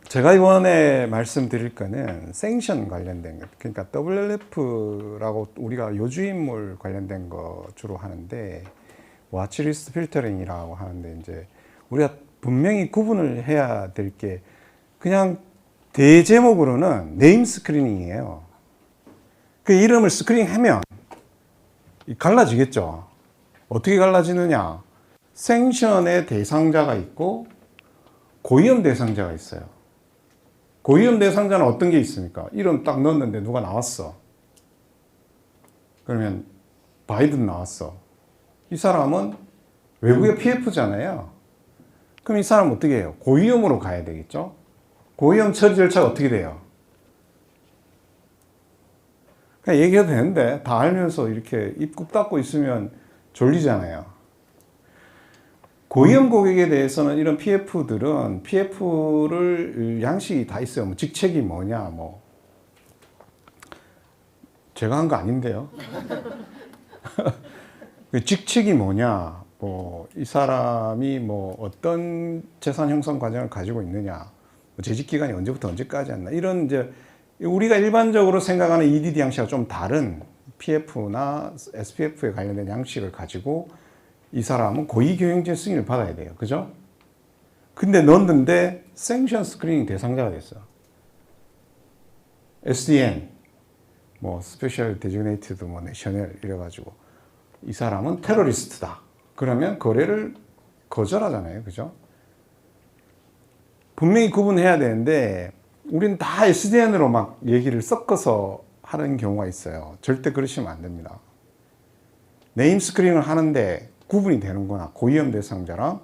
제가 이번에 말씀드릴 거는 생션 관련된 것, 그러니까 WLF라고 우리가 요주인물 관련된 거 주로 하는데, 와치리스트 필터링이라고 하는데, 이제 우리가 분명히 구분을 해야 될 게, 그냥 대제목으로는 네임 스크리닝이에요. 그 이름을 스크리닝하면 갈라지겠죠. 어떻게 갈라지느냐? 생션의 대상자가 있고 고위험 대상자가 있어요. 고위험 대상자는 어떤 게 있습니까? 이름 딱 넣었는데 누가 나왔어. 그러면 바이든 나왔어. 이 사람은 외국의 PF잖아요. 그럼 이 사람은 어떻게 해요? 고위험으로 가야 되겠죠? 고위험 처리 절차가 어떻게 돼요? 그냥 얘기해도 되는데 다 알면서 이렇게 입 꾹 닫고 있으면 졸리잖아요. 고위험 고객에 대해서는 이런 PF들은 PF를 양식이 다 있어요. 뭐 직책이 뭐냐, 뭐 제가 한 거 아닌데요. 직책이 뭐냐, 뭐 이 사람이 뭐 어떤 재산 형성 과정을 가지고 있느냐, 뭐 재직 기간이 언제부터 언제까지 했나, 이런 이제 우리가 일반적으로 생각하는 EDD 양식과 좀 다른 PF나 SPF에 관련된 양식을 가지고 이 사람은 고위경영진 승인을 받아야 돼요. 그죠? 근데 넣었는데 생션 스크리닝 대상자가 됐어. SDN, 뭐 스페셜 데지그네이티드 뭐 내셔널 이래가지고 이 사람은 테러리스트다. 그러면 거래를 거절하잖아요. 그죠? 분명히 구분해야 되는데 우리는 다 SDN으로 막 얘기를 섞어서 하는 경우가 있어요. 절대 그러시면 안 됩니다. 네임 스크린을 하는데 구분이 되는구나. 고위험 대상자랑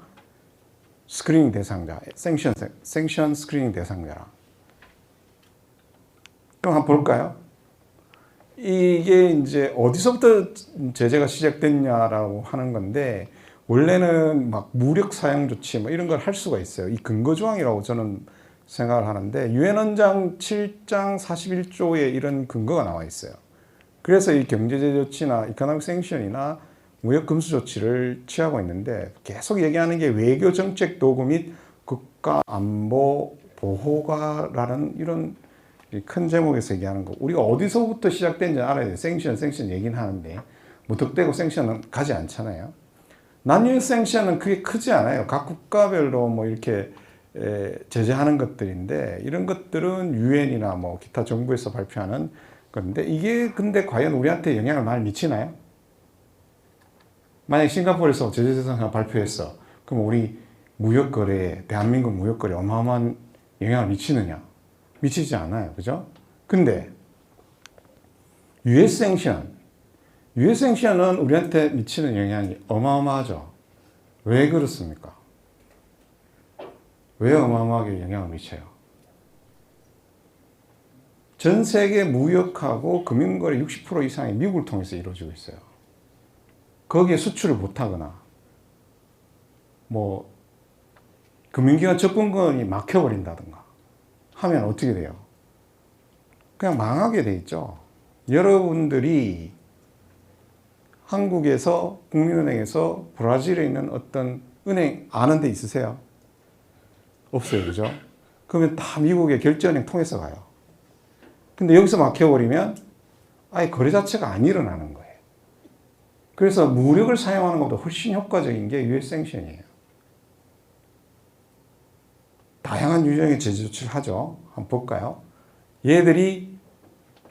스크리닝 대상자, 생션 스크리닝 대상자랑. 그럼 한번 볼까요? 이게 이제 어디서부터 제재가 시작됐냐라고 하는 건데, 원래는 막 무력 사용 조치 뭐 이런 걸 할 수가 있어요. 이 근거 조항이라고 저는 생각을 하는데, 유엔 헌장 7장 41조에 이런 근거가 나와 있어요. 그래서 이 경제제 조치나 이코노믹 생션이나 무역 금수 조치를 취하고 있는데, 계속 얘기하는 게 외교 정책 도구 및 국가 안보 보호가라는 이런 큰 제목에서 얘기하는 거. 우리가 어디서부터 시작된지 알아야 돼요. 생션 얘기는 하는데 무턱대고 생션은 가지 않잖아요. 난유인 생션은 그게 크지 않아요. 각 국가별로 뭐 이렇게 제재하는 것들인데, 이런 것들은 유엔이나 뭐 기타 정부에서 발표하는 건데, 이게 근데 과연 우리한테 영향을 많이 미치나요? 만약 싱가포르에서 제재 대상 발표했어. 그럼 우리 무역거래에, 대한민국 무역거래에 어마어마한 영향을 미치느냐? 미치지 않아요. 그죠? 근데 US 생션은 우리한테 미치는 영향이 어마어마하죠. 왜 그렇습니까? 왜 어마어마하게 영향을 미쳐요? 전 세계 무역하고 금융거래 60% 이상이 미국을 통해서 이루어지고 있어요. 거기에 수출을 못하거나 뭐 금융기관 접근권이 막혀버린다든가 하면 어떻게 돼요? 그냥 망하게 돼 있죠. 여러분들이 한국에서 국민은행에서 브라질에 있는 어떤 은행 아는 데 있으세요? 없어요. 그죠? 그러면 다 미국의 결제은행 통해서 가요. 근데 여기서 막혀버리면 아예 거래 자체가 안 일어나는 거예요. 그래서 무력을 사용하는 것보다 훨씬 효과적인 게 US 생션이에요. 다양한 유형의 제재 조치를 하죠. 한번 볼까요? 얘들이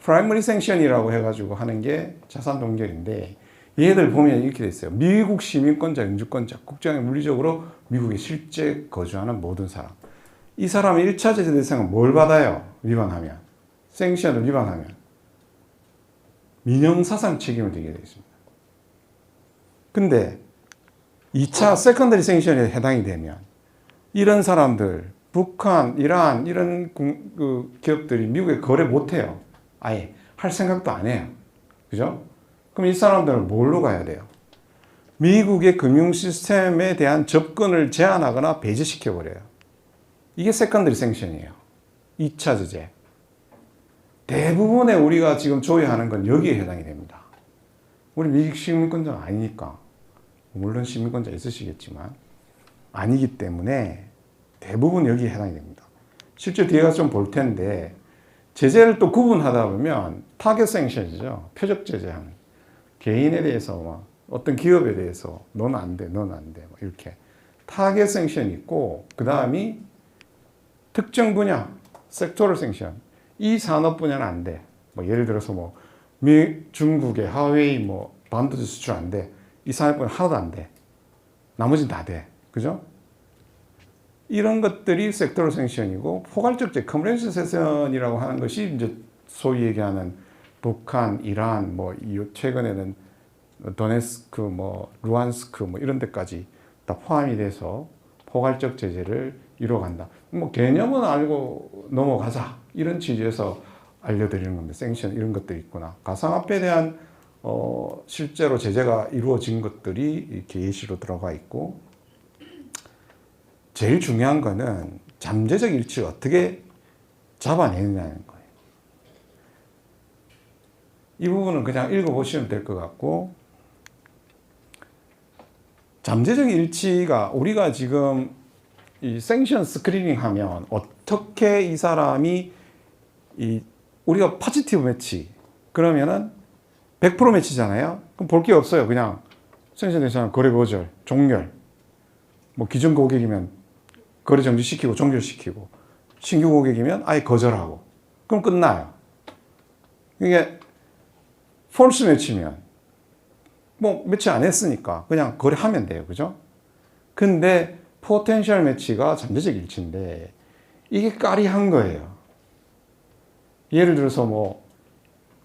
프라이머리 생션이라고 해가지고 하는 게 자산 동결인데, 얘들 보면 이렇게 돼 있어요. 미국 시민권자, 영주권자, 국적에 물리적으로 미국에 실제 거주하는 모든 사람. 이 사람의 1차 제재 대상은 뭘 받아요? 위반하면. 생션을 위반하면. 민형사상 책임을 지게 되어 있습니다. 근데 2차 세컨더리 생션에 해당이 되면 이런 사람들, 북한, 이란 이런 기업들이 미국에 거래 못해요. 아예 할 생각도 안 해요. 그죠? 그럼 이 사람들은 뭘로 가야 돼요? 미국의 금융 시스템에 대한 접근을 제한하거나 배제시켜버려요. 이게 세컨더리 생션이에요. 2차 제재. 대부분의 우리가 지금 조회하는 건 여기에 해당이 됩니다. 우리 미국 시민권자는 아니니까. 물론 시민권자 있으시겠지만 아니기 때문에 대부분 여기에 해당이 됩니다. 실제 뒤에 가서 좀 볼 텐데 제재를 또 구분하다 보면 타겟 생션이죠. 표적 제재하는. 개인에 대해서 막 어떤 기업에 대해서 넌 안 돼, 넌 안 돼. 이렇게. 타겟 생션이 있고 그 다음이 특정 분야, 섹토럴 생션. 이 산업 분야는 안 돼. 뭐 예를 들어서 뭐 중국의 하웨이 뭐 반도체 수출 안 돼. 이 산업 분야 하나도 안 돼. 나머지는 다 돼. 그죠? 이런 것들이 섹터럴 생션이고 포괄적 제재, 커머런셜 세션이라고 하는 것이 이제 소위 얘기하는 북한, 이란, 뭐 최근에는 도네스크, 뭐 루안스크, 뭐 이런 데까지 다 포함이 돼서 포괄적 제재를 이뤄간다. 뭐 개념은 알고 넘어가자 이런 취지에서 알려드리는 겁니다. 생션 이런 것들이 있구나. 가상화폐에 대한 실제로 제재가 이루어진 것들이 이렇게 예시로 들어가 있고. 제일 중요한 거는 잠재적 일치를 어떻게 잡아내느냐는 거예요. 이 부분은 그냥 읽어보시면 될 것 같고, 잠재적 일치가 우리가 지금 이 생션 스크리닝 하면 어떻게 이 사람이 우리가 포지티브 매치 그러면은 100% 매치잖아요. 그럼 볼 게 없어요. 그냥 생션 대상 거래 거절, 종결. 뭐 기존 고객이면 거래 정지시키고 종결시키고 신규 고객이면 아예 거절하고 그럼 끝나요. 이게 폴스 매치면 뭐 매치 안 했으니까 그냥 거래하면 돼요. 그죠? 근데 포텐셜 매치가 잠재적 일치인데 이게 까리한 거예요. 예를 들어서 뭐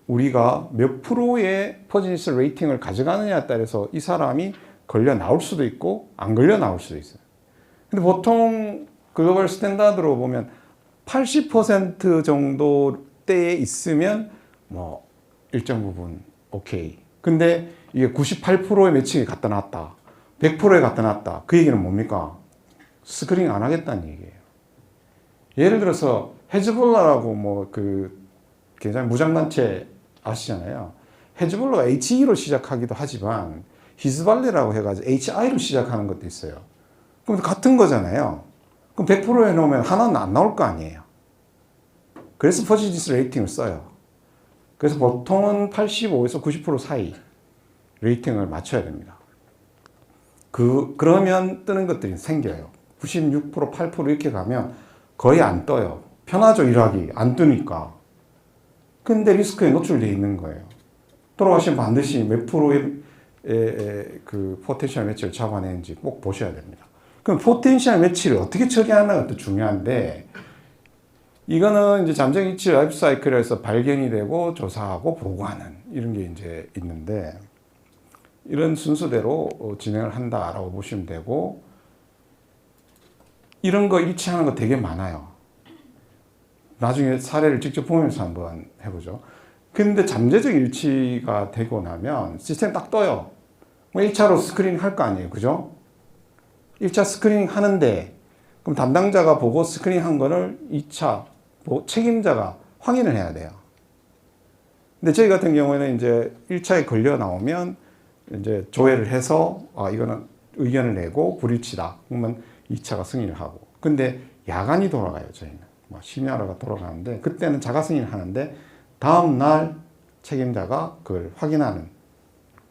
우리가 몇 프로의 퍼지니스 레이팅을 가져가느냐에 따라서 이 사람이 걸려 나올 수도 있고 안 걸려 나올 수도 있어요. 근데 보통 글로벌 스탠다드로 보면 80% 정도 때에 있으면 뭐 일정 부분 오케이. 근데 이게 98%의 매칭이 갖다 놨다. 100%에 갖다 놨다. 그 얘기는 뭡니까? 스크린 안 하겠다는 얘기예요. 예를 들어서 헤즈볼라라고 뭐 굉장히 무장단체 아시잖아요. 헤즈볼라가 HE로 시작하기도 하지만 히즈발레라고 해가지고 HI로 시작하는 것도 있어요. 그럼 같은 거잖아요. 그럼 100% 해놓으면 하나는 안 나올 거 아니에요. 그래서 퍼지니스 레이팅을 써요. 그래서 보통은 85에서 90% 사이 레이팅을 맞춰야 됩니다. 그러면 뜨는 것들이 생겨요. 96%, 8% 이렇게 가면 거의 안 떠요. 편하죠, 일하기. 안 뜨니까. 근데 리스크에 노출되어 있는 거예요. 돌아가시면 반드시 몇 프로의 그 포텐셜 매치를 잡아내는지 꼭 보셔야 됩니다. 그럼 포텐셜 매치를 어떻게 처리하는 것도 중요한데, 이거는 이제 잠정 일치 라이프 사이클에서 발견이 되고 조사하고 보고하는 이런 게 이제 있는데, 이런 순서대로 진행을 한다라고 보시면 되고, 이런 거 일치하는 거 되게 많아요. 나중에 사례를 직접 보면서 한번 해보죠. 근데 잠재적 일치가 되고 나면 시스템 딱 떠요. 뭐 1차로 스크리닝 할 거 아니에요. 그죠? 1차 스크리닝 하는데, 그럼 담당자가 보고 스크리닝 한 거를 2차 책임자가 확인을 해야 돼요. 근데 저희 같은 경우에는 이제 1차에 걸려 나오면 이제 조회를 해서, 이거는 의견을 내고 불일치다. 그러면 2차가 승인을 하고. 근데 야간이 돌아가요, 저희는. 심야로가 돌아가는데, 그때는 자가 승인을 하는데, 다음날 책임자가 그걸 확인하는,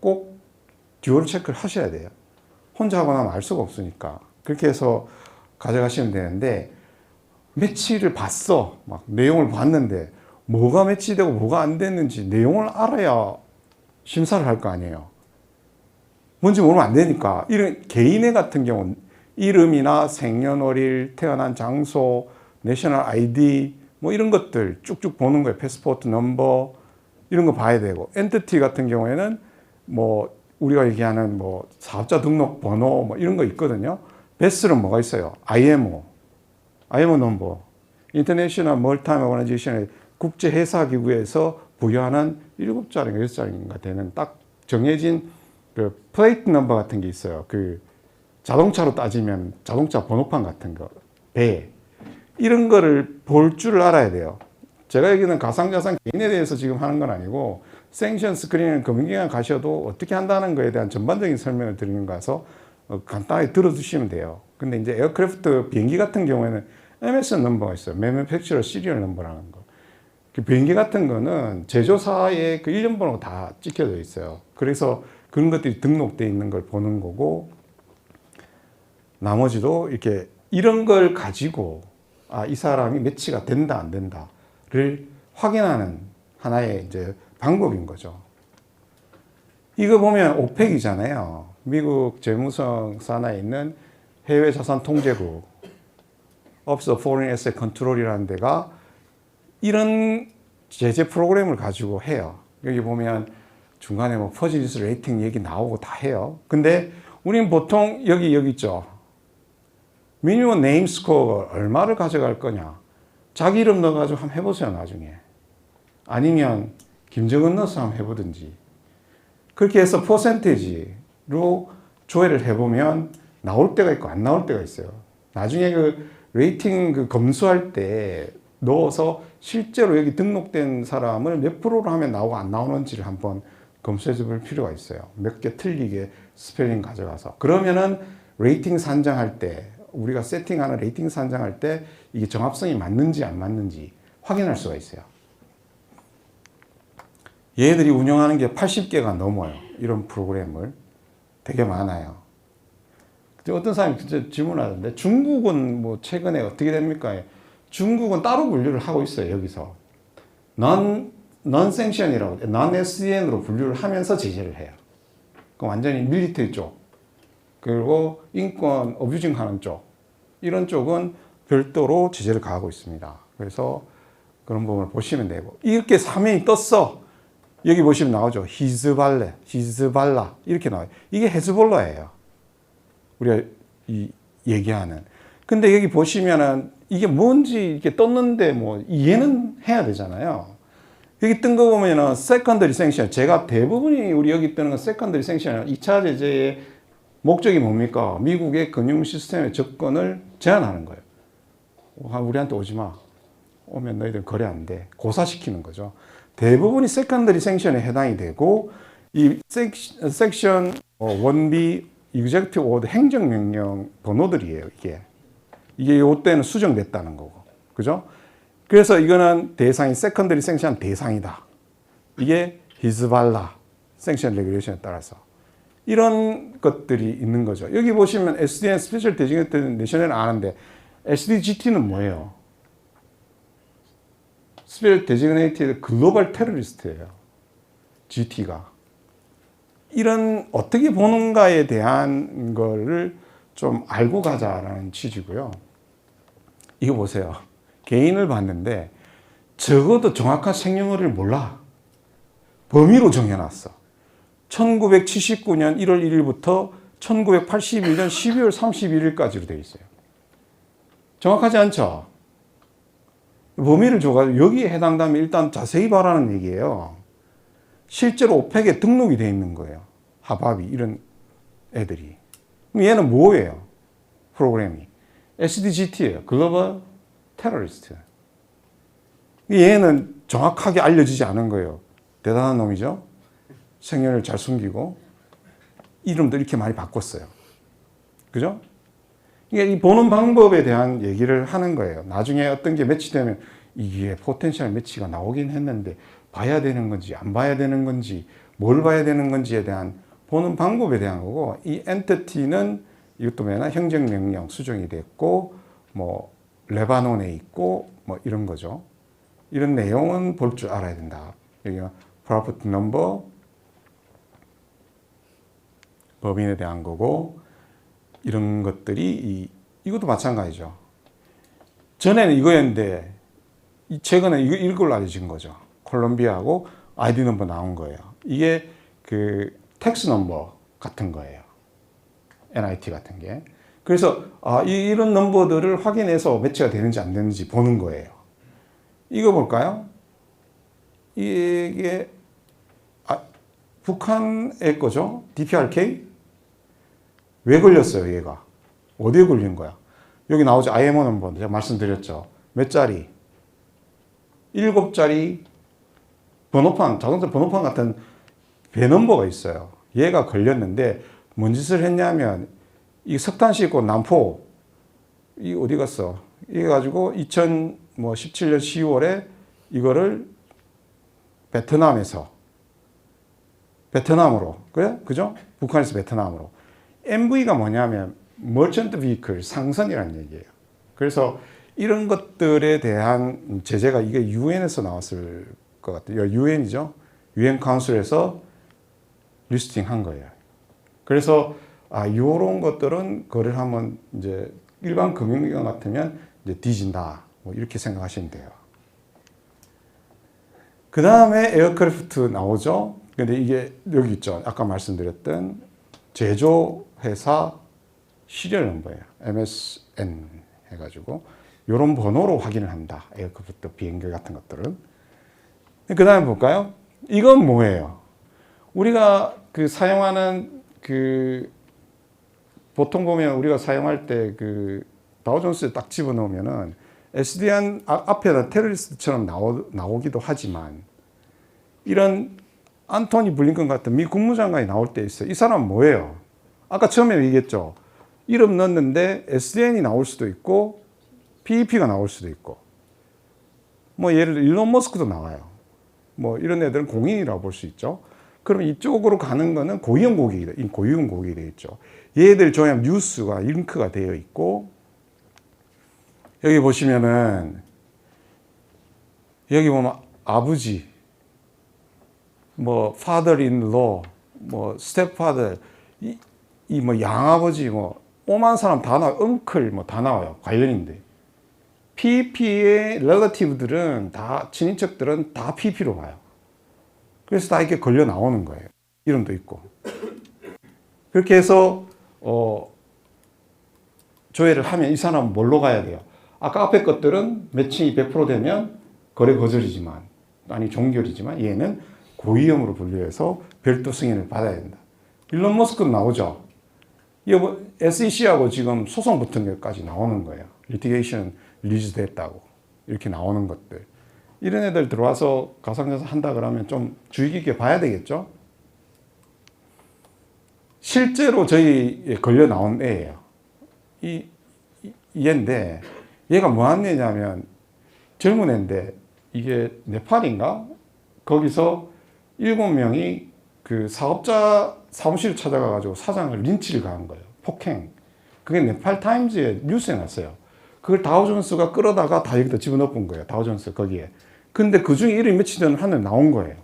꼭 듀얼 체크를 하셔야 돼요. 혼자 하고 나면 알 수가 없으니까. 그렇게 해서 가져가시면 되는데, 매치를 봤어. 막 내용을 봤는데, 뭐가 매치되고 뭐가 안 됐는지 내용을 알아야 심사를 할 거 아니에요. 뭔지 모르면 안 되니까. 이런 개인의 같은 경우는 이름이나 생년월일, 태어난 장소, 내셔널 아이디, 뭐 이런 것들 쭉쭉 보는 거예요. 패스포트 넘버, 이런 거 봐야 되고. 엔티티 같은 경우에는 뭐 우리가 얘기하는 뭐 사업자 등록 번호 뭐 이런 거 있거든요. 베스는 뭐가 있어요? IMO 넘버, 인터내셔널 멀타임 오거나이제이션의 국제 회사 기구에서 부여하는 7자리인가 6자리인가 되는 딱 정해진 그 플레이트 넘버 같은 게 있어요. 그 자동차로 따지면 자동차 번호판 같은 거, 배. 이런 거를 볼 줄 알아야 돼요. 제가 얘기는 가상자산 개인에 대해서 지금 하는 건 아니고, 생션 스크린을 금융기관 가셔도 어떻게 한다는 거에 대한 전반적인 설명을 드리는 거라서 간단하게 들어두시면 돼요. 근데 이제 에어크래프트 비행기 같은 경우에는 MSN 넘버가 있어요. Manufacturer Serial Number라는 거. 비행기 같은 거는 제조사의 그 일련 번호가 다 찍혀져 있어요. 그래서 그런 것들이 등록되어 있는 걸 보는 거고, 나머지도 이렇게 이런 걸 가지고 이 사람이 매치가 된다 안 된다를 확인하는 하나의 이제 방법인 거죠. 이거 보면 오펙이잖아요. 미국 재무성 산하에 있는 해외 자산 통제국, Office of Foreign Asset Control이라는 데가 이런 제재 프로그램을 가지고 해요. 여기 보면 중간에 뭐 퍼즐리스 레이팅 얘기 나오고 다 해요. 근데 우리는 보통 여기 있죠. 미니멈 네임 스코어가 얼마를 가져갈 거냐. 자기 이름 넣어가지고 한번 해보세요, 나중에. 아니면 김정은 넣어서 한번 해보든지. 그렇게 해서 퍼센테이지로 조회를 해보면 나올 때가 있고 안 나올 때가 있어요. 나중에 그 레이팅 그 검수할 때 넣어서 실제로 여기 등록된 사람을 몇 프로로 하면 나오고 안 나오는지를 한번 검수해 볼 필요가 있어요. 몇 개 틀리게 스펠링 가져가서. 그러면은 레이팅 산정할 때, 우리가 세팅하는 레이팅 산정할 때 이게 정합성이 맞는지 안 맞는지 확인할 수가 있어요. 얘들이 운영하는 게 80개가 넘어요. 이런 프로그램을. 되게 많아요. 어떤 사람이 진짜 질문하던데, 중국은 뭐 최근에 어떻게 됩니까? 중국은 따로 분류를 하고 있어요, 여기서. non-sanction이라고, non-SDN으로 분류를 하면서 제재를 해요. 그럼 완전히 밀리터리 쪽, 그리고 인권 어뷰징 하는 쪽, 이런 쪽은 별도로 제재를 가하고 있습니다. 그래서 그런 부분을 보시면 되고, 이렇게 사면이 떴어. 여기 보시면 나오죠. 히즈발라 이렇게 나와요. 이게 헤즈볼라예요. 우리가 얘기하는. 근데 여기 보시면은 이게 뭔지 이렇게 떴는데 뭐 이해는 해야 되잖아요. 여기 뜬 거 보면은 세컨더리 생션. 제가 대부분이 우리 여기 뜨는 건 세컨더리 생션. 2차 제재의 목적이 뭡니까? 미국의 금융 시스템의 접근을 제한하는 거예요. 우리한테 오지 마. 오면 너희들 거래 안 돼. 고사시키는 거죠. 대부분이 세컨더리 생션에 해당이 되고, 이 섹션 1B executive order 행정명령 번호들이에요, 이게 요때는 수정됐다는 거고. 그죠? 그래서 이거는 대상이 세컨더리 생션 대상이다. 이게 히즈발라 생션 레귤레이션에 따라서. 이런 것들이 있는 거죠. 여기 보시면 SDN 스페셜 데지그네이티드 내셔널은 아는데, SDGT는 뭐예요? 스페셜 데지그네이티드 글로벌 테러리스트예요. GT가. 이런 어떻게 보는가에 대한 거를 좀 알고 가자라는 취지고요. 이거 보세요. 개인을 봤는데 적어도 정확한 생년월일을 몰라. 범위로 정해놨어. 1979년 1월 1일부터 1981년 12월 31일까지로 되어 있어요. 정확하지 않죠? 범위를 줘가지고 여기에 해당되면 일단 자세히 봐라는 얘기예요. 실제로 오펙에 등록이 되어 있는 거예요. 하바비 이런 애들이. 그럼 얘는 뭐예요? 프로그램이. SDGT예요. 글로벌 테러리스트. 얘는 정확하게 알려지지 않은 거예요. 대단한 놈이죠. 생년을 잘 숨기고 이름도 이렇게 많이 바꿨어요. 그죠? 이게 이 보는 방법에 대한 얘기를 하는 거예요. 나중에 어떤 게 매치되면 이게 포텐셜 매치가 나오긴 했는데 봐야 되는 건지 안 봐야 되는 건지 뭘 봐야 되는 건지에 대한 보는 방법에 대한 거고, 이 엔티티는 이것도 뭐냐, 행정명령 수정이 됐고 뭐 레바논에 있고 뭐 이런 거죠. 이런 내용은 볼 줄 알아야 된다. 여기가 프로퍼티 넘버, 법인에 대한 거고, 이런 것들이 이것도 마찬가지죠. 전에는 이거였는데 최근에 이걸로 알려진 거죠. 콜롬비아하고 아이디 넘버 나온 거예요. 이게 그 텍스 넘버 같은 거예요. NIT 같은 게. 그래서 이런 넘버들을 확인해서 매치가 되는지 안 되는지 보는 거예요. 이거 볼까요? 이게 북한의 거죠. DPRK. 왜 걸렸어요, 얘가? 어디에 걸린 거야? 여기 나오죠. IMO 넘버. 제가 말씀드렸죠. 몇 자리? 7자리 번호판, 자동차 번호판 같은 배 넘버가 있어요. 얘가 걸렸는데 뭔 짓을 했냐면 이 석탄 싣고 남포, 이 어디 갔어? 이래 가지고 2017년 10월에 이거를 베트남으로, 그래? 그죠? 북한에서 베트남으로. MV가 뭐냐면 Merchant Vehicle, 상선이라는 얘기예요. 그래서 이런 것들에 대한 제재가 이게 유엔에서 나왔을 것 같아요. 유엔이죠. 유엔 카운슬에서 리스팅 한 거예요. 그래서 요런 것들은 거래를 하면 이제 일반 금융기관 같으면 이제 뒤진다. 뭐 이렇게 생각하시면 돼요. 그 다음에 에어크래프트 나오죠. 근데 이게 여기 있죠. 아까 말씀드렸던 제조회사 시리얼 넘버예요. MSN 해가지고 이런 번호로 확인을 한다. 에어크래프트 비행기 같은 것들은. 그 다음에 볼까요? 이건 뭐예요? 우리가 그 사용하는 보통 보면 우리가 사용할 때 다우존스에 딱 집어넣으면은 SDN 앞에다 테러리스트처럼 나오기도 하지만 이런 안토니 블링컨 같은 미 국무장관이 나올 때 있어요. 이 사람은 뭐예요? 아까 처음에 얘기했죠. 이름 넣었는데 SDN이 나올 수도 있고 PEP가 나올 수도 있고 뭐 예를 들어 일론 머스크도 나와요. 뭐 이런 애들은 공인이라고 볼 수 있죠. 그럼 이쪽으로 가는 거는 고위험 고객이 되어 있죠. 얘들 조회하면 뉴스가 링크가 되어 있고 여기 보시면은 여기 보면 아버지 뭐 father-in-law 뭐 stepfather 이 뭐 양아버지 뭐 오만 사람 다 나와요. uncle 뭐 다 나와요. 관련인데 PEP의 relative들은 다 친인척들은 다 PEP로 봐요. 그래서 다 이렇게 걸려 나오는 거예요. 이름도 있고. 그렇게 해서 조회를 하면 이 사람은 뭘로 가야 돼요? 아까 앞에 것들은 매칭이 100% 되면 거래 거절이지만 아니 종결이지만 얘는 고위험으로 분류해서 별도 승인을 받아야 된다. 일론 머스크도 나오죠. SEC하고 지금 소송 붙은 것까지 나오는 거예요. 리티게이션 리즈 됐다고 이렇게 나오는 것들. 이런 애들 들어와서 가상자산 한다 그러면 좀 주의 깊게 봐야 되겠죠. 실제로 저희 걸려 나온 애예요. 얘인데 얘가 뭐 하는 애냐면 젊은 애인데 이게 네팔인가? 거기서 7명이 그 사업자 사무실을 찾아가가지고 사장을 린치를 가한 거예요. 폭행. 그게 네팔 타임즈에 뉴스에 났어요. 그걸 다우존스가 끌어다가 다 여기다 집어넣은 거예요. 다우존스 거기에. 근데 그 중에 이름이 며칠 전에 하늘 나온 거예요.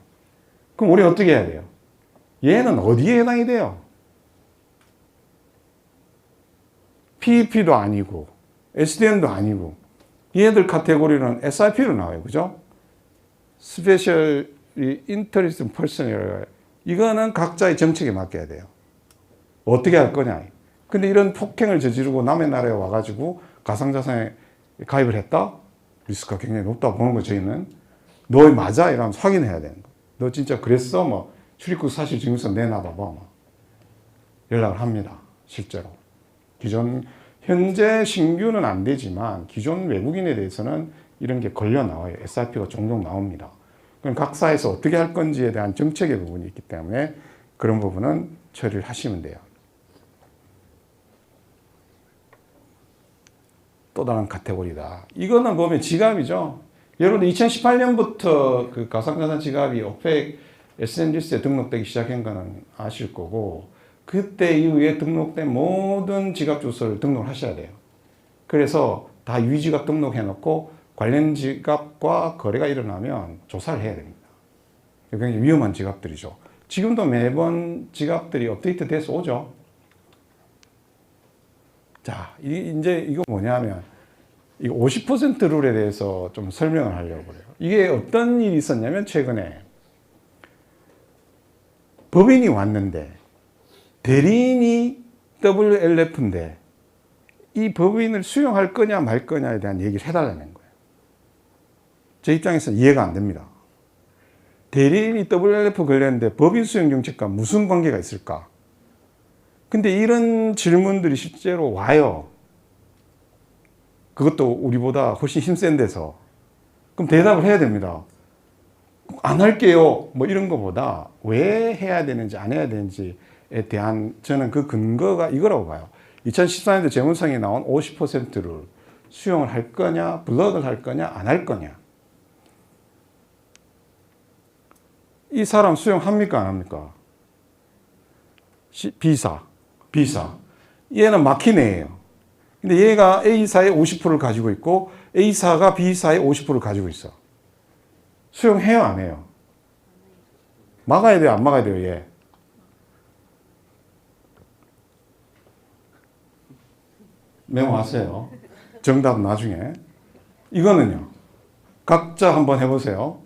그럼 우리 어떻게 해야 돼요? 얘는 어디에 해당이 돼요? PEP도 아니고 SDN도 아니고 얘들 카테고리는 SIP로 나와요. 그죠? Special Interest Person이라고. 이거는 각자의 정책에 맡겨야 돼요. 어떻게 할 거냐. 근데 이런 폭행을 저지르고 남의 나라에 와가지고 가상자산에 가입을 했다? 리스크가 굉장히 높다고 보는 거죠, 저희는. 너 맞아? 이러면서 확인해야 되는 거. 너 진짜 그랬어? 뭐, 출입국 사실 증명서 내놔봐봐. 뭐. 연락을 합니다. 실제로. 현재 신규는 안 되지만 기존 외국인에 대해서는 이런 게 걸려 나와요. SIP가 종종 나옵니다. 그럼 각 사에서 어떻게 할 건지에 대한 정책의 부분이 있기 때문에 그런 부분은 처리를 하시면 돼요. 또 다른 카테고리다. 이거는 보면 지갑이죠. 여러분들 2018년부터 그 가상자산 지갑이 오펙 SNGS에 등록되기 시작한 거는 아실 거고 그때 이후에 등록된 모든 지갑 주소를 등록을 하셔야 돼요. 그래서 다 유지갑 등록해 놓고 관련 지갑과 거래가 일어나면 조사를 해야 됩니다. 굉장히 위험한 지갑들이죠. 지금도 매번 지갑들이 업데이트 돼서 오죠. 자, 이제 이거 뭐냐면 이 50% 룰에 대해서 좀 설명을 하려고 그래요. 이게 어떤 일이 있었냐면 최근에 법인이 왔는데 대리인이 WLF인데 이 법인을 수용할 거냐 말 거냐에 대한 얘기를 해달라는 거예요. 제 입장에서는 이해가 안 됩니다. 대리인이 WLF 걸렸는데 법인 수용 정책과 무슨 관계가 있을까? 근데 이런 질문들이 실제로 와요. 그것도 우리보다 훨씬 힘센 데서. 그럼 대답을 해야 됩니다. 안 할게요. 뭐 이런 거보다 왜 해야 되는지 안 해야 되는지에 대한 저는 그 근거가 이거라고 봐요. 2014년도 재무상에 나온 50%를 수용을 할 거냐, 블럭을 할 거냐, 안 할 거냐. 이 사람 수용합니까, 안 합니까? B사. 얘는 막힌 애예요. 근데 얘가 A사의 50%를 가지고 있고 A사가 B사의 50%를 가지고 있어. 수용해요, 안 해요? 막아야 돼요, 안 막아야 돼요, 얘? 메모하세요. 정답 나중에. 이거는요. 각자 한번 해보세요.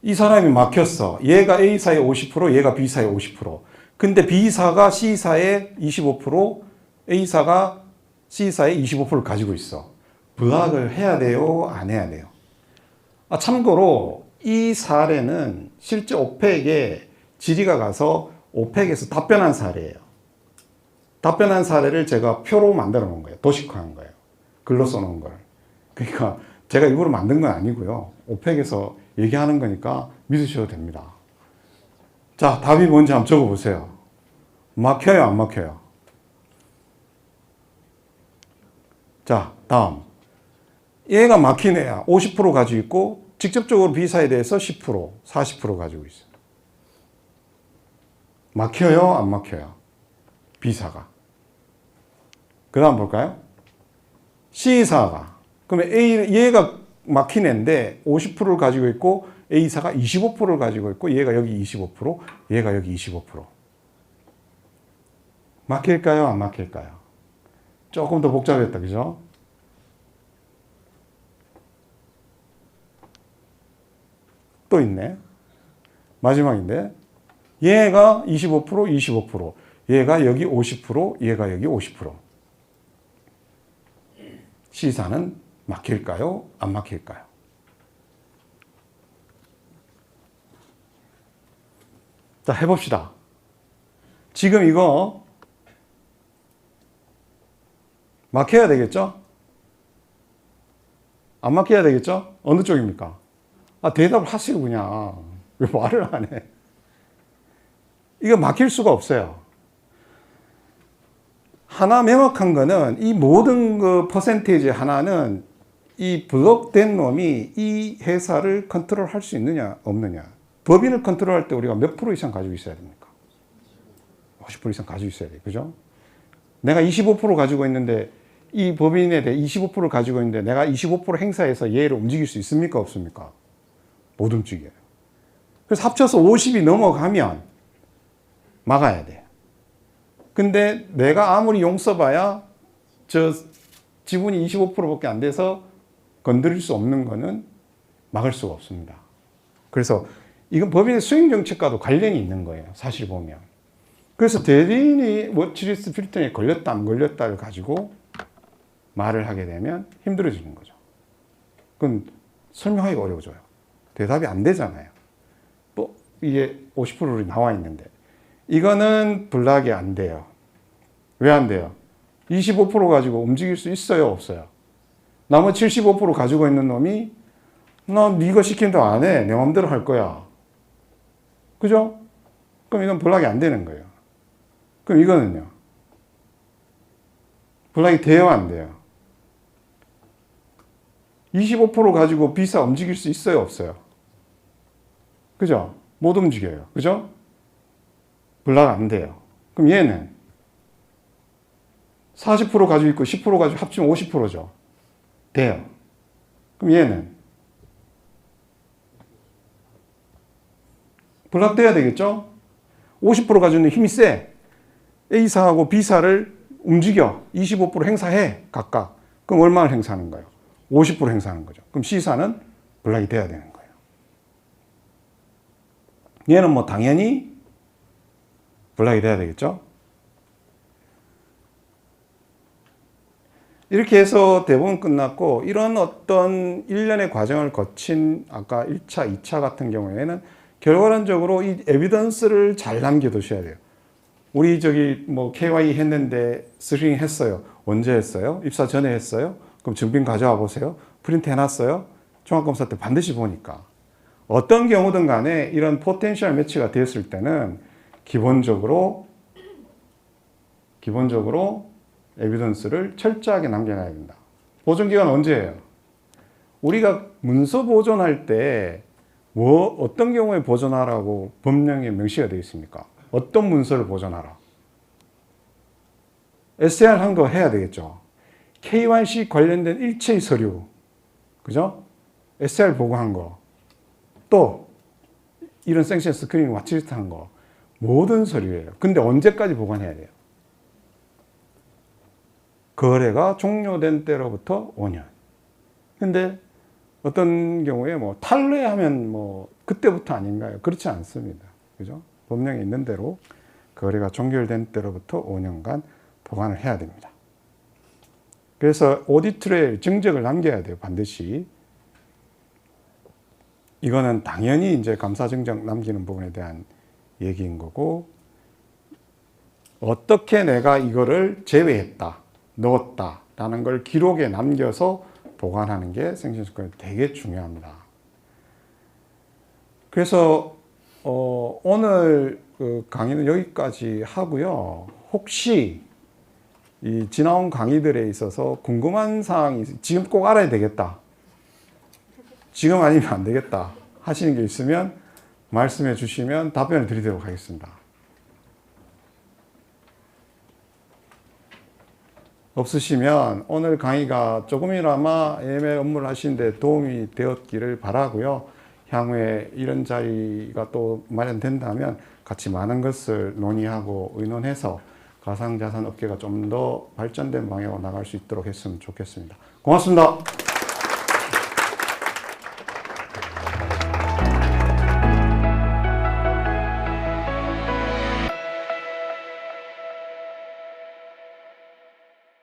이 사람이 막혔어. 얘가 A사의 50%, 얘가 B사의 50%. 근데 B사가 C사의 25%, A사가 C사의 25%를 가지고 있어. 블락을 해야 돼요? 안 해야 돼요? 참고로 이 사례는 실제 오펙에 질의가 가서 오펙에서 답변한 사례예요. 답변한 사례를 제가 표로 만들어 놓은 거예요. 도식화한 거예요. 글로 써놓은 걸. 그러니까 제가 일부러 만든 건 아니고요. 오펙에서 얘기하는 거니까 믿으셔도 됩니다. 자, 답이 뭔지 한번 적어보세요. 막혀요, 안 막혀요? 자, 다음. 얘가 막힌 애야. 50% 가지고 있고 직접적으로 B사에 대해서 10%, 40% 가지고 있어요. 막혀요, 안 막혀요? B사가. 그 다음 볼까요? C사가. 그러면 얘가 막힌 애인데 50%를 가지고 있고 A사가 25%를 가지고 있고 얘가 여기 25%, 얘가 여기 25%. 막힐까요, 안 막힐까요? 조금 더 복잡했다, 그죠? 또 있네. 마지막인데 얘가 25%, 25%, 얘가 여기 50%, 얘가 여기 50%. C사는 막힐까요, 안 막힐까요? 자, 해봅시다. 지금 이거 막혀야 되겠죠? 안 막혀야 되겠죠? 어느 쪽입니까? 대답을 하세요, 그냥. 왜 말을 안 해? 이거 막힐 수가 없어요. 하나 명확한 거는 이 모든 그 퍼센테이지 하나는 이 블록된 놈이 이 회사를 컨트롤 할 수 있느냐, 없느냐. 법인을 컨트롤할 때 우리가 몇 프로 이상 가지고 있어야 됩니까? 50% 이상 가지고 있어야 돼요. 그죠? 내가 25% 가지고 있는데 이 법인에 대해 25%를 가지고 있는데 내가 25% 행사해서 얘를 움직일 수 있습니까? 없습니까? 못 움직여요. 그래서 합쳐서 50이 넘어가면 막아야 돼요. 근데 내가 아무리 용 써봐야 저 지분이 25%밖에 안 돼서 건드릴 수 없는 거는 막을 수가 없습니다. 그래서 이건 법인의 수익 정책과도 관련이 있는 거예요. 사실 보면. 그래서 대리인이 워치리스트 필터에 걸렸다 안 걸렸다를 가지고 말을 하게 되면 힘들어지는 거죠. 그건 설명하기가 어려워져요. 대답이 안 되잖아요. 또 이게 50%로 나와 있는데 이거는 블락이 안 돼요. 왜 안 돼요? 25% 가지고 움직일 수 있어요, 없어요? 나머지 75% 가지고 있는 놈이 나 네가 시킨 대로 안 해. 내 마음대로 할 거야. 그죠? 그럼 이건 블락이 안 되는 거예요. 그럼 이거는요? 블락이 돼요, 안 돼요? 25% 가지고 B사 움직일 수 있어요, 없어요? 그죠? 못 움직여요. 그죠? 블락 안 돼요. 그럼 얘는 40% 가지고 있고 10% 가지고 합치면 50%죠. 돼요. 그럼 얘는 블락돼야 되겠죠? 50% 가지고 있는 힘이 세. A사하고 B사를 움직여. 25% 행사해. 각각. 그럼 얼마를 행사하는 거예요? 50% 행사하는 거죠. 그럼 C사는 블락이 돼야 되는 거예요. 얘는 뭐 당연히 블락이 돼야 되겠죠? 이렇게 해서 대부분 끝났고 이런 어떤 일련의 과정을 거친 아까 1차, 2차 같은 경우에는 결과론적으로 이 에비던스를 잘 남겨두셔야 돼요. 우리 저기 뭐 KY 했는데 스크린 했어요. 언제 했어요? 입사 전에 했어요? 그럼 증빙 가져와 보세요. 프린트 해놨어요? 종합검사 때 반드시 보니까. 어떤 경우든 간에 이런 포텐셜 매치가 되었을 때는 기본적으로 에비던스를 철저하게 남겨놔야 된다. 보존기간 언제예요? 우리가 문서 보존할 때 어떤 경우에 보존하라고 법령에 명시가 되어 있습니까? 어떤 문서를 보존하라? SR 한 거 해야 되겠죠. K1C 관련된 일체의 서류, 그죠? SR 보고한 거, 또 이런 생션 스크린 와치리스트 한 거, 모든 서류예요. 근데 언제까지 보관해야 돼요? 거래가 종료된 때로부터 5년. 근데 어떤 경우에 뭐 탈례하면 뭐 그때부터 아닌가요? 그렇지 않습니다. 그죠? 법령에 있는 대로 거래가 종결된 때로부터 5년간 보관을 해야 됩니다. 그래서 오디트레일 증적을 남겨야 돼요. 반드시. 이거는 당연히 이제 감사 증적 남기는 부분에 대한 얘기인 거고, 어떻게 내가 이거를 제외했다, 넣었다라는 걸 기록에 남겨서 보관하는 게 생신증권이 되게 중요합니다. 그래서 오늘 그 강의는 여기까지 하고요. 혹시 이 지나온 강의들에 있어서 궁금한 사항이 지금 꼭 알아야 되겠다, 지금 아니면 안 되겠다 하시는 게 있으면 말씀해 주시면 답변을 드리도록 하겠습니다. 없으시면 오늘 강의가 조금이나마 AML 업무를 하시는데 도움이 되었기를 바라고요. 향후에 이런 자리가 또 마련된다면 같이 많은 것을 논의하고 의논해서 가상자산 업계가 좀 더 발전된 방향으로 나갈 수 있도록 했으면 좋겠습니다. 고맙습니다.